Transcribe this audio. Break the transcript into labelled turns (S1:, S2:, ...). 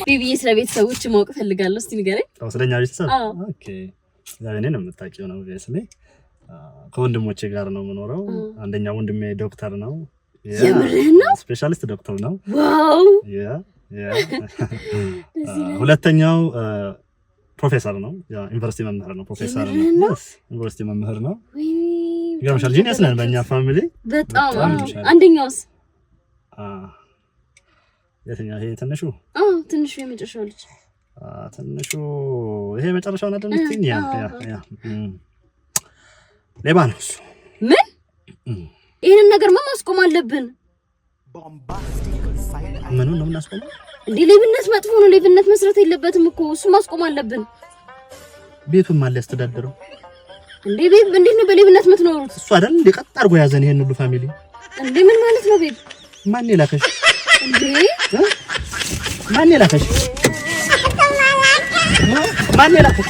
S1: ቢቢ ስለቤተሰቦች ማወቅ ፈልጋለሁ እስቲ ንገረኝ
S2: ስለኛ ቤተሰብ ኦኬ ያው እኔ ነው የምታውቂው ነው ቤስሌ ከወንድሞቼ ጋር ነው የምኖረው አንደኛ ወንድሜ ዶክተር ነው
S1: የምርህን ነው
S2: ስፔሻሊስት ዶክተር ነው
S1: ዋው
S2: ያ ሁለተኛው ፕሮፌሰር ነው ያ ዩኒቨርሲቲ መምህር ነው ፕሮፌሰር ነው ዩኒቨርሲቲ መምህር ነው ይገርምሻል ጂኒየስ ነን በእኛ ፋሚሊ
S1: በጣም አንደኛውስ
S2: የትኛው ይሄ ትንሹ
S1: ትንሹ የመጨረሻው ልጅ
S2: ትንሹ ይሄ መጨረሻው ነው አይደል ያ ሌባ ነው እሱ
S1: ምን ይሄንን ነገር ማስቆም አለብን
S2: ምኑን ነው እናስቆመው
S1: እንዴ ሌብነት መጥፎ ነው ሌብነት መስራት የለበትም እኮ እሱ ማስቆም አለብን
S2: ቤቱን ማን ሊያስተዳድረው
S1: እንዴ ቤት እንዴት ነው በሌብነት የምትኖሩት
S2: እሱ አይደል እንዴ ቀጥ አድርጎ ያዘን ይሄን ሁሉ ፋሚሊ
S1: እንዴ ምን ማለት ነው ቤት
S2: ማን ይላከሽ
S1: እንዴ
S2: ማን ይላከሽ ማን ይላከሽ